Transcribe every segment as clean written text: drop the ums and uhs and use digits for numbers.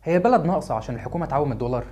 هي البلد ناقصة عشان الحكومة تعوم الدولار؟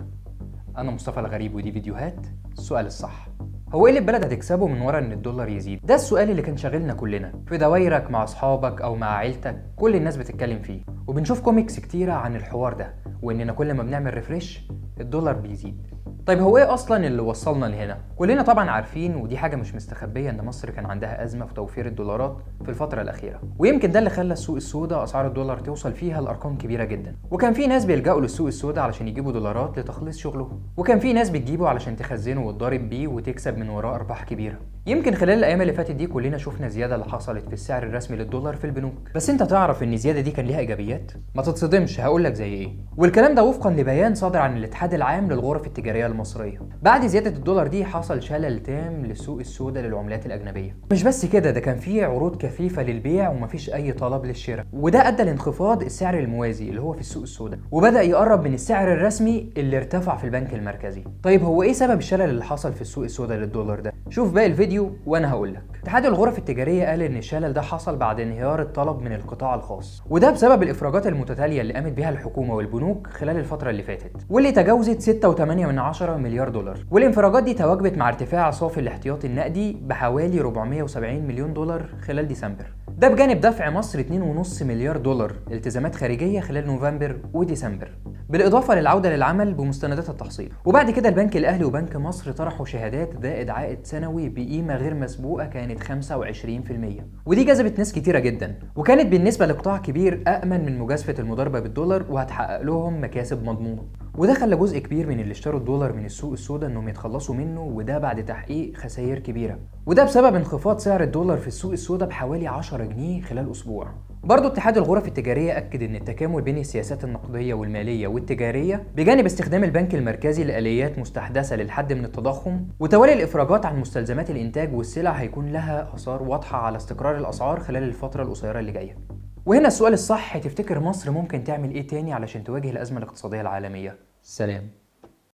أنا مصطفى الغريب ودي فيديوهات السؤال الصح. هو ايه اللي البلد هتكسبه من ورا ان الدولار يزيد؟ ده السؤال اللي كان شاغلنا كلنا في دوايرك مع اصحابك او مع عيلتك، كل الناس بتتكلم فيه، وبنشوف كوميكس كتيرة عن الحوار ده، واننا كل ما بنعمل ريفريش الدولار بيزيد. طيب هو ايه اصلا اللي وصلنا لهنا؟ كلنا طبعا عارفين ودي حاجه مش مستخبيه ان مصر كان عندها ازمه في توفير الدولارات في الفتره الاخيره، ويمكن ده اللي خلى السوق السوداء اسعار الدولار توصل فيها لارقام كبيره جدا، وكان في ناس بيلجأوا للسوق السوداء علشان يجيبوا دولارات لتخليص شغلهم، وكان في ناس بتجيبه علشان تخزنه وتضارب بيه وتكسب من وراه ارباح كبيره. يمكن خلال الايام اللي فاتت دي كلنا شفنا زياده اللي حصلت في السعر الرسمي للدولار في البنوك، بس انت تعرف ان الزياده دي كان ليها ايجابيات؟ ما تتصدمش هقول لك زي ايه. والكلام ده وفقا لبيان صادر عن الاتحاد العام للغرف التجاريه المصريه. بعد زياده الدولار دي حصل شلل تام للسوق السوداء للعملات الاجنبيه. مش بس كده، ده كان فيه عروض كثيفه للبيع ومفيش اي طلب للشراء، وده ادى لانخفاض السعر الموازي اللي هو في السوق السوداء، وبدا يقرب من السعر الرسمي اللي ارتفع في البنك المركزي. طيب هو ايه سبب الشلل اللي حصل في السوق السوداء للدولار ده؟ شوف باقي الفيديو وانا هقول لك. اتحاد الغرف التجاريه قال ان الشلل ده حصل بعد انهيار الطلب من القطاع الخاص، وده بسبب الافراجات المتتاليه اللي قامت بها الحكومه والبنوك خلال الفتره اللي فاتت، واللي تجاوزت 6.8 مليار دولار. والانفراجات دي تواجبت مع ارتفاع صافي الاحتياطي النقدي بحوالي 470 مليون دولار خلال ديسمبر، ده بجانب دفع مصر 2.5 مليار دولار التزامات خارجيه خلال نوفمبر وديسمبر، بالاضافه للعوده للعمل بمستندات التحصيل. وبعد كده البنك الاهلي وبنك مصر طرحوا شهادات زائد عائد سنوي بقيمه غير مسبوقه كانت 25%، ودي جذبت ناس كتيره جدا، وكانت بالنسبه لقطاع كبير امن من مجازفه المضاربه بالدولار وهتحقق لهم مكاسب مضمونه. وده خلى جزء كبير من اللي اشتروا الدولار من السوق السوداء انهم يتخلصوا منه، وده بعد تحقيق خسائر كبيره، وده بسبب انخفاض سعر الدولار في السوق السوداء بحوالي 10 جنيه خلال اسبوع. برضو اتحاد الغرف التجارية أكد أن التكامل بين السياسات النقدية والمالية والتجارية بجانب استخدام البنك المركزي لآليات مستحدثة للحد من التضخم وتوالي الإفراجات عن مستلزمات الإنتاج والسلع هيكون لها آثار واضحة على استقرار الأسعار خلال الفترة القصيرة اللي جاية. وهنا السؤال الصح، تفتكر مصر ممكن تعمل إيه تاني علشان تواجه الأزمة الاقتصادية العالمية؟ سلام.